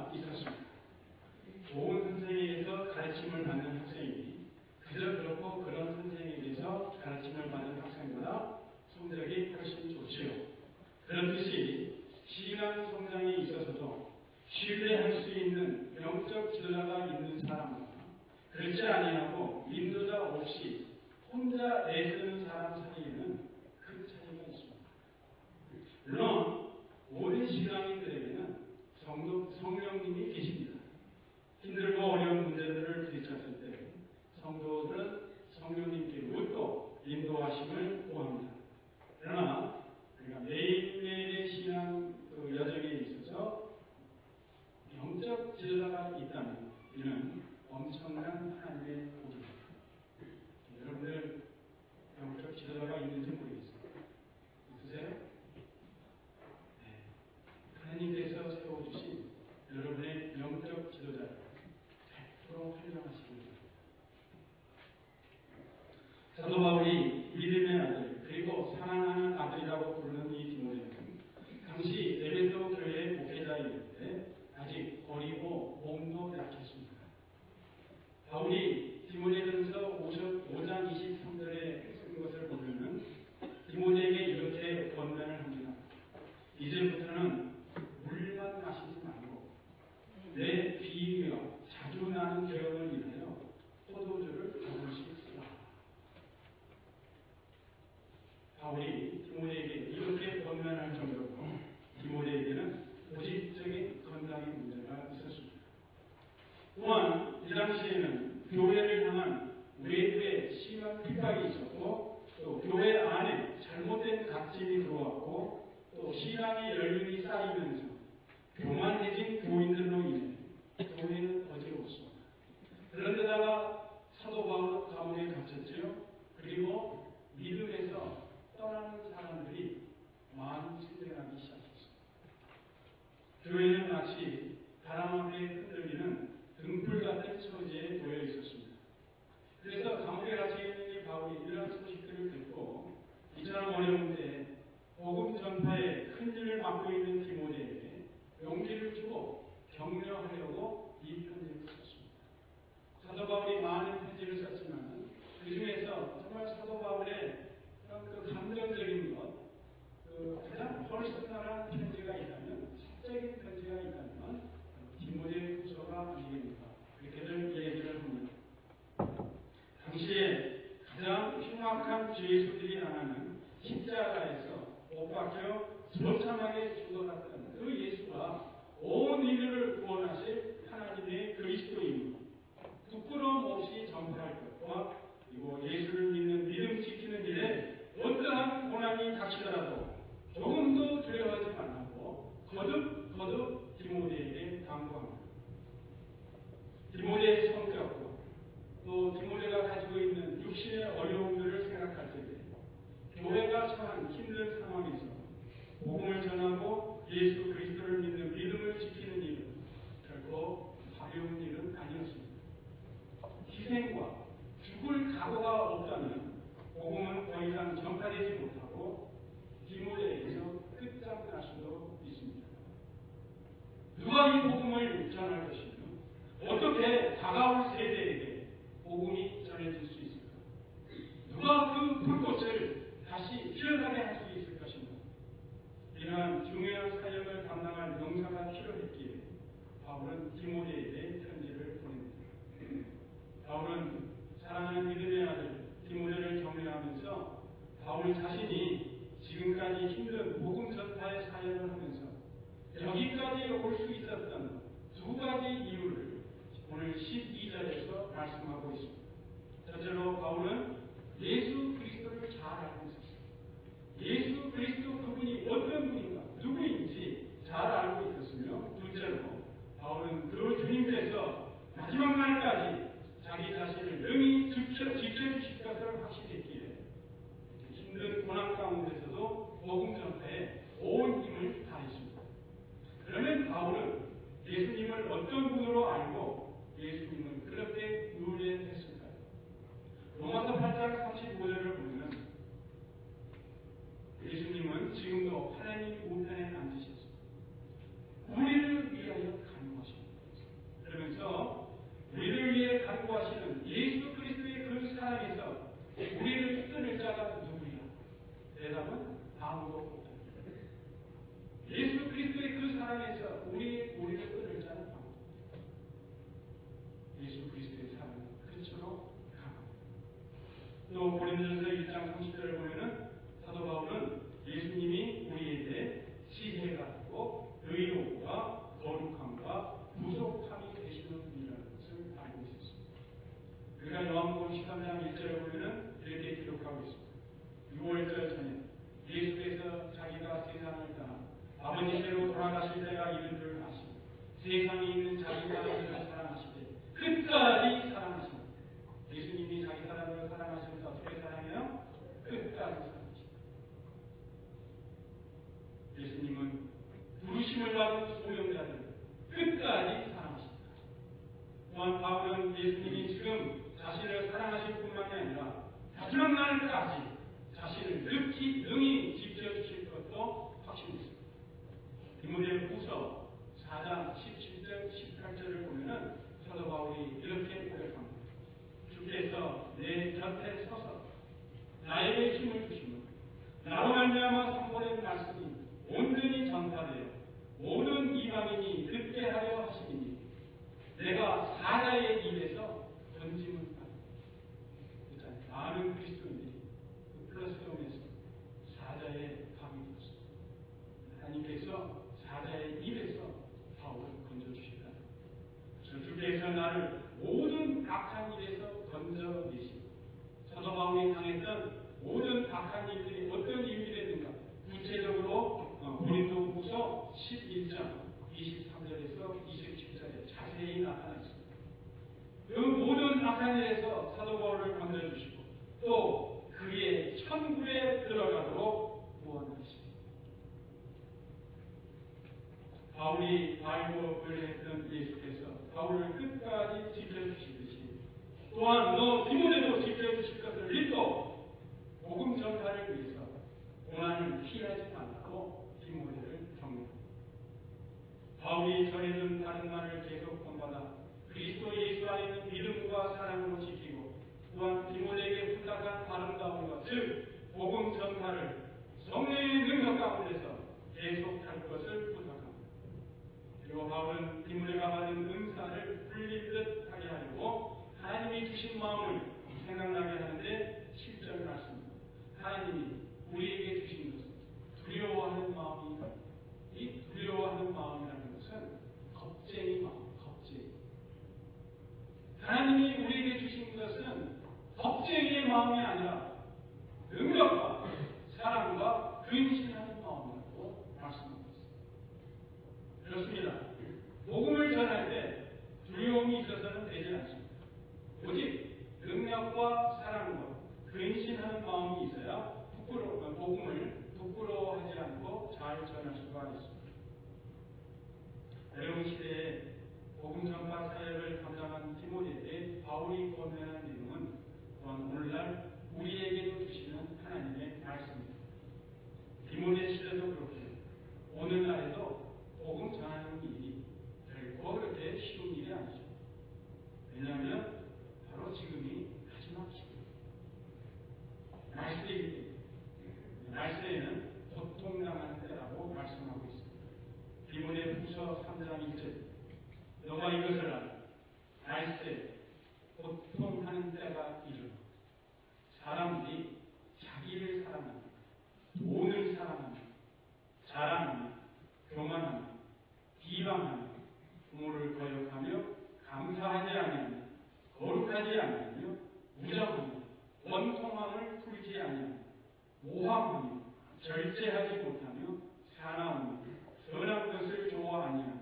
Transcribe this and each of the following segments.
문제가 있었습니다. 좋은 선생에게서 가르침을 받는 학생이 그저 그렇고 그런 선생에게서 가르침을 받는 학생보다 성적이 훨씬 좋지요. 그렇듯이 신앙 성장에 있어서도 신뢰할 수 있는 영적 지도자가 있는 사람과 그렇지 아니하고 인도자 없이 혼자 애쓰는 사람 사이에는 큰 차이가 있습니다. 물론 모든 신앙인들에게는 성령님이 계십니다. 힘들고 어려운 문제들을 부딪혔을 때 성도들은 성령님께로부터 인도하심을 구합니다. 그러나 우리가 매일매일의 신앙 여정에 있어서 영적 지도자가 있다면 이는 엄청난 하나님의 복입니다. 여러분들 영적 지도자가 있는지 모르겠어요. 있으세요? 네. 하나님께서 세워주신 여러분의 영적 지도자를 100% 활용하시기 바랍니다. 사도 바울이 믿음의 아들 그리고 사랑하는 아들이라고 부르는 이 디모데는 당시 에베소 교회의 목회자이었는데 아직 어리고 몸도 약했습니다. 바울이 디모데전서 5장 23절에 쓴 것을 보면은 디모데에게 이렇게 권면을 합니다. 이제부터는 물만 마시지 말고 내 비위와 자주 나는 결혼을 인하여 포도주를 조금씩 쓰라. 바울이 디모데에게 이렇게 권면할 정도로 디모데에게는 조직적인 건강의 문제가 있었습니다. 또한 이 당시에는 교회를 향한 외부에 심한 핍박이 있었고 또 교회 안에 잘못된 각질이 들어왔고 또 신앙의 연륜이 쌓이면서 교만해진 교인들로 인해 교회는 어지러웠습니다. 그런데다가 사도 바울은 감옥에 갇혔지요. 그리고 믿음에서 떠나는 사람들이 많이 생겨나기 시작했습니다. 교회는 마치 바람 앞에 흔들리는 등불 같은 처지에 놓여 있었습니다. 그래서 감옥에 갇혀 있는 이 바울이 이러한 소식들을 듣고 이처럼 어려운 때 복음 전파에 큰 일을 맡고 있는 디모데에게 용기를 주고 격려하려고 이 편지를 썼습니다. 사도 바울이 많은 편지를 썼지만 그 중에서 정말 사도 바울의 그 감정적인 것, 가장 퍼스널한 편지가 있다면, 사적인 편지가 있다면 디모데 후서가 아니겠는가 그렇게들 얘기를 합니다. 당시에 가장 흉악한 죄수들이 당하는 십자가에서 못 박혀 처참하게 죽어갔던 그 예수가 온 인류를 구원하실 하나님의 그리스도인 부끄러움 없이 전파할 것과 그리고 예수를 믿는 믿음 지키는 일에 어떠한 고난이 닥치더라도 조금도 두려워하지 말라고 거듭 디모데에게 당부합니다. 디모데의 성격과 또 디모데가 가지고 있는 육신의 어려움들을 생각할 때 교회가 처한 힘든 상황에서 복음을 전하고 예수 그리스도를 믿는 믿음을 지키는 일은 결코 가벼운 일은 아니었습니다. 희생과 죽을 각오가 없다면 복음은 더 이상 전파되지 못하고 디모데에게서 끝장날 수도 있습니다. 누가 이 복음을 전할 것이며 어떻게 다가올 세대에게 복음이 전해질 수 있을까? 누가 그 불꽃을 다시 피어나게 할 수 있을 것인가? 이러한 중요한 사역을 담당할 명사가 필요했기에 바울은 디모데에게 편지를 보냅니다. 바울은 사랑하는 믿음의 아들 디모데를 격려하면서 바울 자신이 지금까지 힘든 복음 전파의 사역을 하면서 여기까지 올 수 있었던 두 가지 이유를 오늘 12절에서 말씀하고 있습니다. 첫째로 바울은 예수 그리스도를 잘 알고 있었습니다. 예수 그리스도 그분이 어떤 분인가, 누구인지 잘 알고 있었으며, 둘째로 바울은 그 주님께서 마지막 날까지 자기 자신을 능히 지켜주실 것을 확신했기에 힘든 고난 가운데서도 복음 전파에 온 힘을 다했습니다. 그러면 바울은 예수님을 어떤 분으로 알고 예수님을 그렇게 의뢰했을까요? 로마서 8장 35절을 보면 예수님은 지금도 하나님 우편에 앉으셨습니다. 우리를 위하여 간구하십니다. 끝으로 강합니다. 또 고린도전서 1장 30절을 보면은 사도 바울은 예수님이 우리에게 지혜가 있고 의로움과 거룩함과 부족함이 되시는 분이라는 것을 알고 있었습니다. 그러니까 요한복음 13장 1절에 보면은 이렇게 기록하고 있습니다. 6월절 저녁 예수께서 자기가 세상을 떠나 아버지께로 돌아가실 때가 이른 줄 아시고 세상에 있는 자기 사람들을 사랑하시되 끝까지 사랑하십니다. 예수님이 자기 사람을 사랑하시면서 어떻게 사랑해요? 끝까지 사랑하십니다. 예수님은 부르심을 받은 소명자들 끝까지 사랑하십니다. 또한 바울은 예수님이 지금 자신을 사랑하실 뿐만이 아니라 마지막 날까지 자신을 능히 지켜주실 것도 확신했습니다. 디모데후서 4장 17절 18절을 보면은 사도 바울이 이렇게 고백합니다. 주께서 내 곁에 서서 나에게 힘을 주시며 나로 말미암아 선포된 말씀이 온전히 전파되어 모든 이방인이 듣게 하려 하시니 내가 사자의 입에서 던짐을 받았다. 많은 그리스도인들이 플러스홈에서 사자의 감이 되었습니다. 하나님께서 사자의 입에서 바울을 건져주신다. 그래서 주께서 나를 모든 악한 일에서 건져내시고 사도 바울이 당했던 모든 악한 일들이 어떤 일들이었는가 구체적으로 고린도후서 11장 23절에서 27절에 자세히 나타나 있습니다. 그 모든 악한 일에서 사도 바울을 건져주시고 또 그의 천국에 들어가도록 구원하십니다. 바울이 발복을 했던 예수께서 바울을 끝까지 지켜주시듯이 또한 너 디모데도 지켜주실 것을 믿고 복음 전파를 위해서 고난을 피하지 않고 디모데를 격려합니다. 바울이 전해준 다른 말을 계속 본받아 그리스도 예수 안에 있는 믿음과 사랑으로 지키고 또한 디모데에게 부탁한 아름다운 것, 즉 복음 전파를 성령의 능력 가운데서 계속할 것을 부탁합니다. 그리고 바울은 디모데가 받은 은사를 불리듯 하게 하려고 하나님이 주신 마음을 생각나게 하는데 7절 말씀 하나님이 우리에게 주신 것은 두려워하는 마음이 이 두려워하는 마음이라는 것은 겁쟁이 마음, 겁쟁이. 하나님이 우리에게 주신 것은 겁쟁이의 마음이 아니라 능력과 사랑과 근신하는 마음이라고 말씀하고 있습니다. 그렇습니다. 복음을 전할 때 두려움이 있어서는 되지 않습니다. 오직 능력과 사랑과 근신하는 마음이 있어야 복음을 부끄러워하지 않고 잘 전할 수가 있습니다. 어려운 시대에 복음 전파 사역을 감당한 디모데에게 바울이 권면한 내용은 또한 오늘날 우리에게도 주시는 하나님의 말씀입니다. 디모데 시대도 그렇고 오늘날에도 복음 전하는 일이 결코 그렇게 쉬운 일이 아니죠. 왜냐하면 바로 지금이 마지막 시대입니다. 말세이기 때문에 말세에는 고통당하는 때라고 말씀하고 있습니다. 디모데후서 3장 1절 너가 이것을 알아 말세 고통하는 때가 이르러 사람들이 자기를 사랑하며 돈을 사랑하며 자랑하며 교만하며 비방하며 부모를 거역하며 감사하지 아니하며 거룩하지 아니하며 무정하며 원통함을 풀지 아니하며 모함하며 절제하지 못하며 사나우며 선한 것을 좋아 아니하며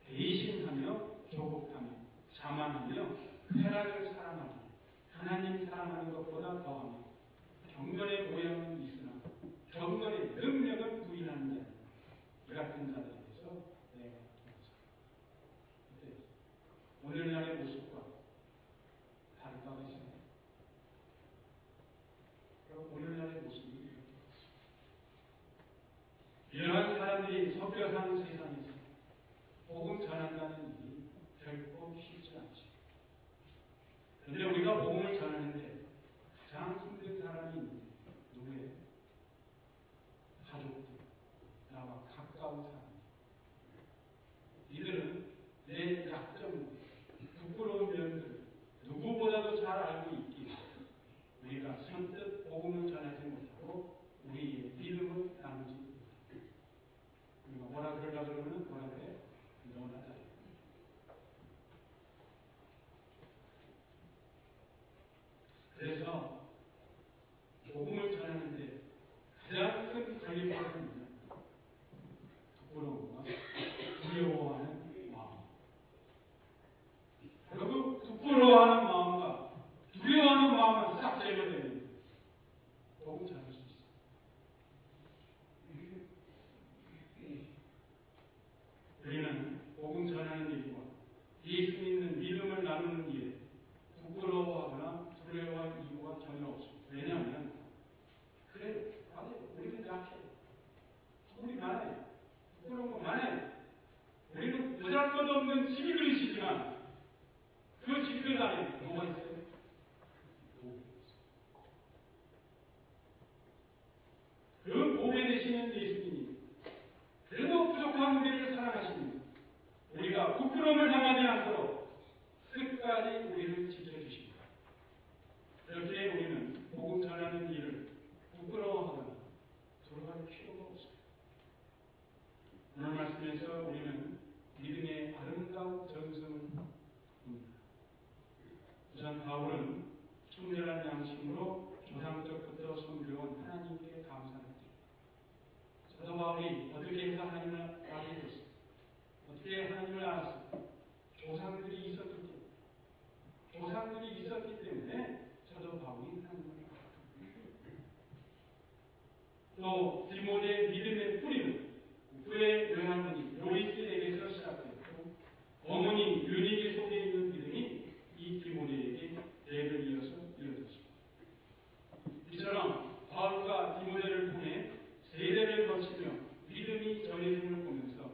배신하며 조급하며 자만하며 쾌락을 사랑하며 하나님 사랑하는 것보다 더하며 경건의 모양은 있으나 경건의 능력은 부인하는 자 이 같은 자들에 대해서 내가 오늘날의 모습과 다른 바가 있습니다. 오늘날의 모습이 이러한 사람들이 섞여 사는 세상에서 복음 전한다는 일이 결코 쉽지 않죠. 그런데 우리가 복음을 전하는데 가장 힘든 사람이 있는데 누구예요? 가족들, 나와 가까운 사람. 이들은 내 약점, 부끄러운 면들, 누구보다도 두려워하는 마음. 그리고 부끄러워하는 마음과 두려워하는 마음은 싹 제거되는 복음 전할 수 있어요. 우리는 복음 전하는 일과 예수 믿는 믿음을 나누는 일에 부끄러워하거나 두려워할 이유가 전혀 없습니다. 왜냐하면 그래, 맞아요. 우리는 약해요. 우리 많아요. 부끄러운 거 많아요. 우리는 보잘것없는 집그릇이지만 그 집그릇 안에 뭐가 있어요? 그 몸에 되시는 예수님이 그래도 부족한 우리를 사랑하십니다. 우리가 부끄러움을 당하지 않도록 끝까지 우리를 지켜주십니다. 그렇게 우리는 복음 전하는 일을 부끄러워하거나 두려워할 필요가 없습니다. 오늘 말씀에서 우리는 믿음의 아름다운 전승을 봅니다. 우선 바울은 충절한 양심으로 조상 때부터 섬겨온 하나님께 감사를 드립니다. 사도 바울이 어떻게 해서 하나님을 알게 됐습니까? 어떻게 하나님을 알았습니까? 조상들이 있었기 때문에 사도 바울이 하나님을 알았습니다. 또 디모데의 믿음의 뿌리는 그의 외할머니 로이스에게서 시작됐고 어머니 유니게 속에 있는 믿음이 이 디모데에게 대를 이어서 이어졌습니다. 이처럼 바울과 디모데를 통해 세대를 거치며 믿음이 전해짐을 보면서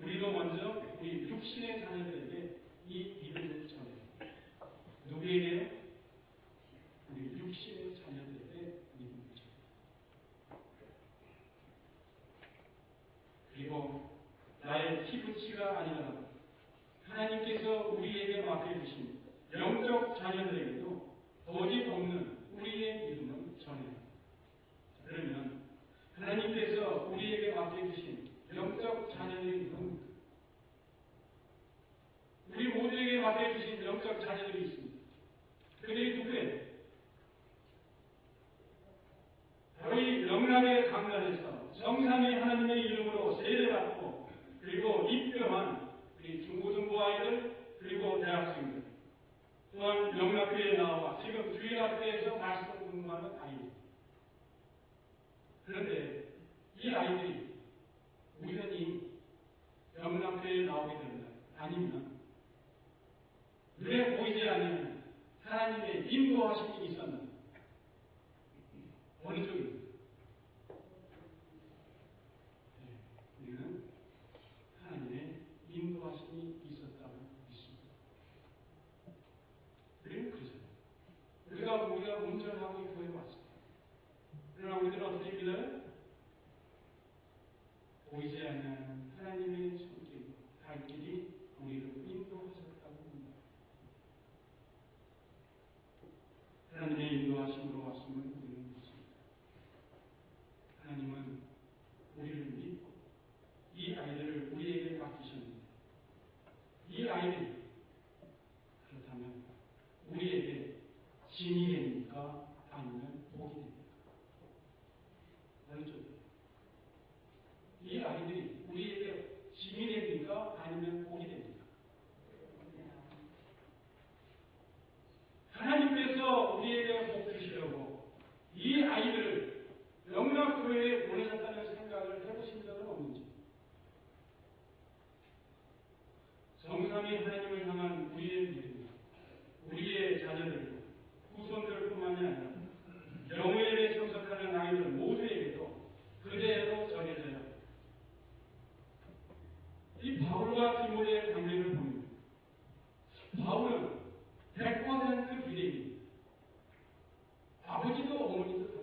우리도 먼저 우리 육신의 자녀들에게 이 믿음을 전해요. 누구에게요? 우리 육신의 자녀들에게 믿음을 전해요. 그리고 나의 피부치가 아니라 하나님께서 우리에게 맡겨주신 영적 자녀들에게도 거짓 없는 우리의 믿음을 전해요. 그러면 하나님께서 우리에게 맡겨주신 영적 자녀들이 누굽니까? 우리 모두에게 맡겨주신 영적 자녀들이 있습니다. 그들이 누구예요? 바로 이 영락의 강단에서 성삼위 하나님의 이름으로 세례받고 그리고 입교한 우리 중고등부 아이들 그리고 대학생들 또한 영락교회에 나와 지금 주일학교에서 말씀 공부하는 아이들. 그런데 이 아이들이 우연히 영락교회에 나오게 된다. 아니면 눈에 보이지 않는 하나님의 인도하심이 있었는데 어느 쪽입니까? 우리는 하나님의 인도하심이 있었다고 믿습니다. 우리는 그렇잖아요. 우리가 운전하고 교회에 왔습니다. 그러나 우리들은 어떻게 믿어요? 보이지 않는 하나님의 손길, 발길이 우리를 인도하셨다고 합니다. 하나님의 인도하심으로 왔음을 우리는 믿습니다. 하나님은 우리를 믿고 이 아이들을 우리에게 맡기셨는데 이 아이들이 그렇다면 우리에게 짐이 됩니까? 아니면 복이 됩니까? 어느 쪽이에요? 이 아이들이 우리에게 짐이 됩니까? 아니면 복이 됩니까? 하나님께서 우리에게 복 주시려고 이 아이들을 영락교회에 보내셨다는 생각을 해보신 적은 없는지? 성삼위 하나님을 향한 우리의 믿음, 우리의 자녀들, 후손들뿐만이 아니라 영예에 참석하는 아이들 모두에게도 그대로 전해져야 합니다. 이 바울과 디모데의 관계를 보면 바울은 100% 비례입니다. 아버지도 어머니도 다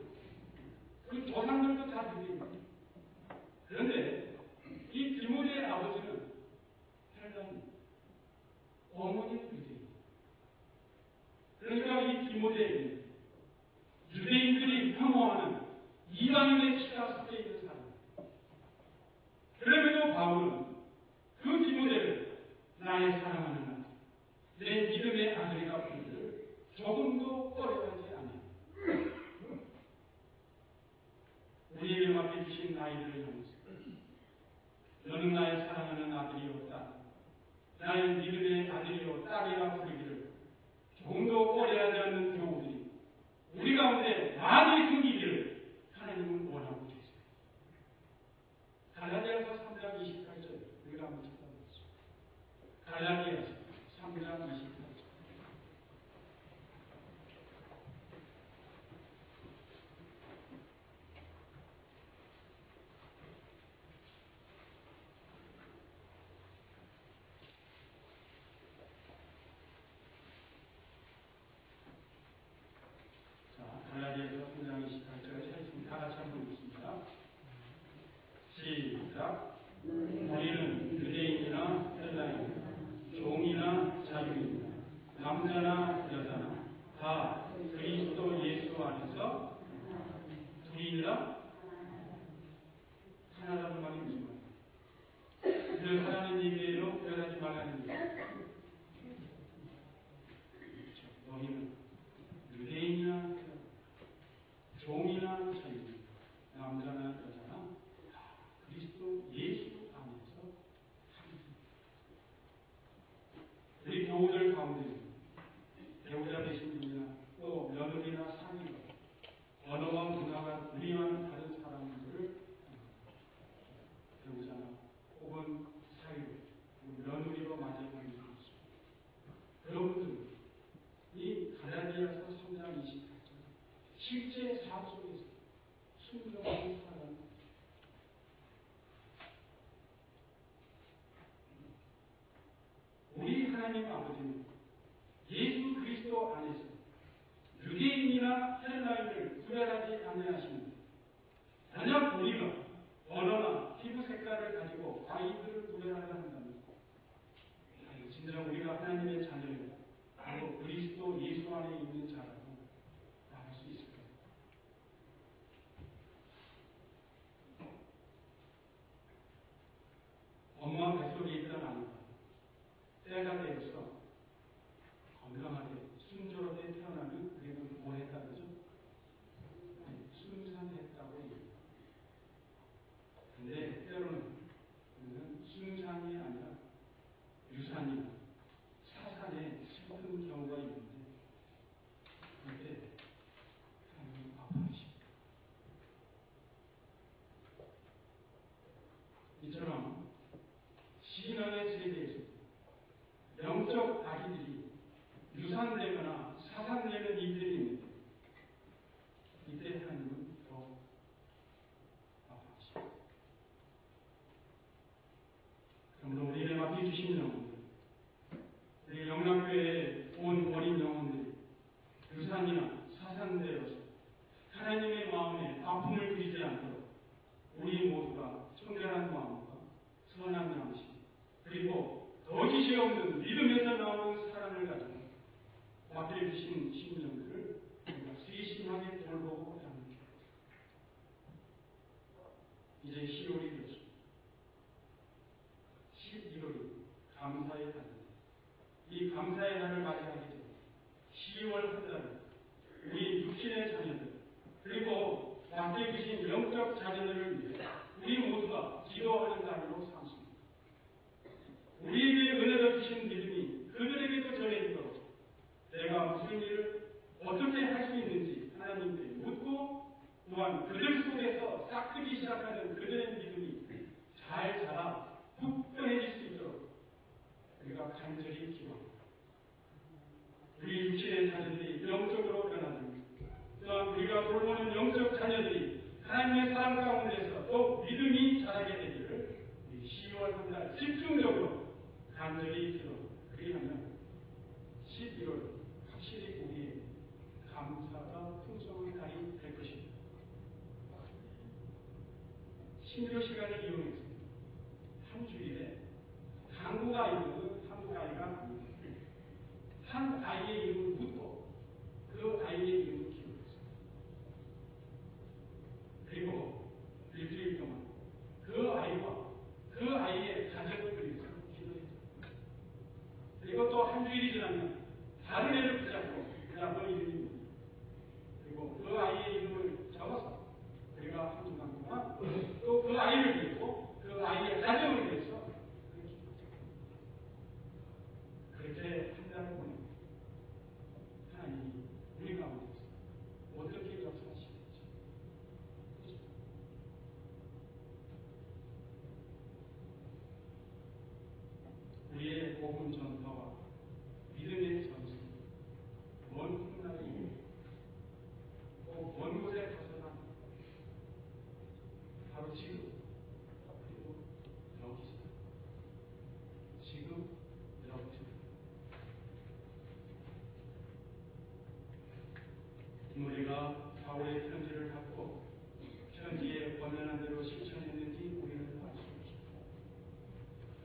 그 조상들도 다 비례입니다. 그런데 이 디모데의 아버지는 헬라입니다. 어머니도 유대입니다. 그러니까 이 디모데에게 유대인들이 혐오하는 이방인의 피가 섞여 있는 사람. 그럼에도 바울은 그 디모데를 나의 사랑하는 아들, 내 믿음의 아들이라 부르기를 조금도 꺼려하지 않아요. 우리에게 맡겨주신 아이들을 향해서 너는 나의 사랑하는 아들이요 나의 믿음의 아들이요 딸이라 부르기를 조금도 꺼려하지 않는 교우들이 우리 가운데 많이 생기기를 하나님은 원하고 계세요. 갈라디아서 3장 28절 우리가 한번 찾아보겠습니다. 갈라디아서 3장 28절. 갈라디아서 3장 28절에 다 같이 한번 읽습니다. 시작. 우리는 유대인이나 헬라인이나 종이나 자유인이나 남자나 여자나 다 그리스도 예수 안에서 둘이니라 하나라는 말이 무슨 말이에요? 늘 하나님 이외로 변하지 말라는 얘기예요. 너희는 유대인이나 종이나 자유인, 남자나 여자나 다 그리스도 예수 안에서 하나입니다. 우리 교우들 가운데 배우자 되신 분이나 또 며느리나 사위가 언어와 문화가 우리와는 다른 사람들을 배우자나 혹은 사위로 며느리로 맞이하는 분이 있습니다. 그런 분들은 이 갈라디아서 3장 28절 실제 삶 속에서 순종하고 살아가는 거죠. 우리 하나님 아버지는 예수 그리스도 안에서 유대인이나 헬라인을 구별하지 아니하시는데 만약 우리가 언어나 피부 색깔을 가지고 아이들을 구별하려 한다면 진정 우리가 하나님의 자녀요 바로 그리스도 예수 안에 있는 자라고 말할 수 있을까요? 엄마 뱃속에 있던 아이가 때가 되어서 건강하게 순조롭게 태어나면 우리는 뭘 했다 그러죠? 순산했다고 얘기해요. 근데 때로는 순산이 아니라 유산이나 사산에 슬픈 경우가 있는데 그때 하나님 아파하십니다. 이처럼 신앙의 세계에서 영적 아기들이 유산되거나 사산되는 일들이 있는데 이때 하나님은 더 아파하십니다. 그러므로 우리에게 맡겨주신 영혼들, 우리 영남교회에 온 어린 영혼들이 유산이나 사산되어서 하나님의 마음에 아픔을 드리지 않도록 우리 모두가 청결한 마음과 선한 양심 그리고 거짓이 없는 믿음에서 나오는 사랑을 가지고 맡겨주신 신령들을 우리가 세심하게 돌보고 양육해야 합니다. 이제 10월이 되었습니다. 11월이 감사의 달입니다. 이 감사의 날을 맞이하게 되면 10월 한 달은 우리 육신의 자녀들 그리고 맡겨주신 영적 자녀들을 위해 우리 모두가 기도하는 날로 삼습니다. 우리에게 은혜를 주신 믿음이 그들에게도 전해지도록 내가 무슨 일을 어떻게 할 수 있는지 하나님께 묻고 또한 그들 속에서 싹트기 시작하는 그들의 믿음이 잘 자라 굳건해질 수 있도록 우리가 간절히 기도합니다. 우리 육신의 자녀들이 영적으로 변화됩니다. 또한 우리가 돌보는 영적 자녀들이 하나님의 사랑 가운데서 또 믿음이 자라게 되기를 우리 10월 한 달 집중적으로 간절히 기도합니다. 그리하면 11월 확실히 우리의 감사가 풍성한 달이 될 것입니다. 신조 시간을 이용해서 한 주일에 한국 아이가 아닙니다. 한 아이의 이름을 묻고 그 아이의 이름을 기록했습니다. 그리고 일주일 동안 그 아이와 그 아이의 가정을 위해서 기도했습니다. 그리고 또 한 주일이 지나면 다른 애를 붙잡고 너 이름이 뭡니까? 그리고 그 아이의 이름을 적어서 우리가 한 주간 동안 또 그 아이를 위해서 그 아이의 가정을 위해서 우리의 복음 전파와 믿음의 전승, 먼 훗날에 꼭 먼 곳에 가서나 바로 지금, 그리고 여기서, 지금 여기서. 우리가 바울의 편지를 받고 편지에 권면한 대로 실천했는지 우리는 알 수 없습니다.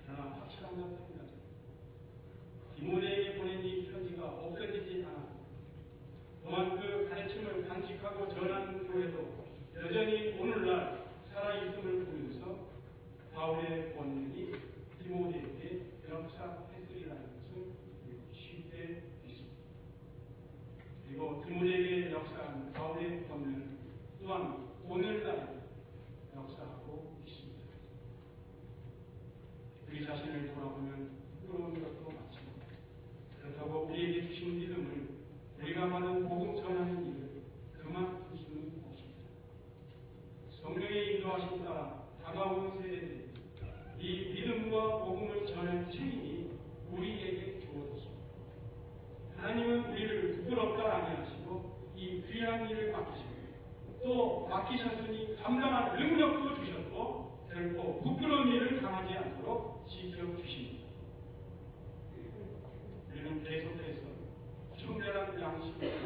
그러나 확실한 것 한 가지, 디모데에게 보낸 이 편지가 없어지지 않았고 또한 그 가르침을 간직하고 전하는 교회도 여전히 오늘날 살아있음을 보면서 바울의 권면이 디모데에게 역사했으리라는 것을 쉽게 믿습니다. 그리고 디모데에게 역사한 바울의 권면 또한 오늘날 역사하고 있습니다. 우리 자신을 돌아보면 부끄러운 것도 많지만 그렇다고 우리에게 주신 믿음을 우리가 받은 복음 전하는 일을 그만둘 수는 없습니다. 성령의 인도하심 따라 다가오는 세대들이 이 믿음과 복음을 전할 책임이 우리에게 주어졌습니다. 하나님은 우리를 부끄럽다 아니하시고 이 귀한 일을 맡기시고 또 맡기셨으니 감당할 능력도 주셨고 결코 부끄러운 일을 당하지 않도록 지켜주십니다. 우리는 계속해서 충분한 양식을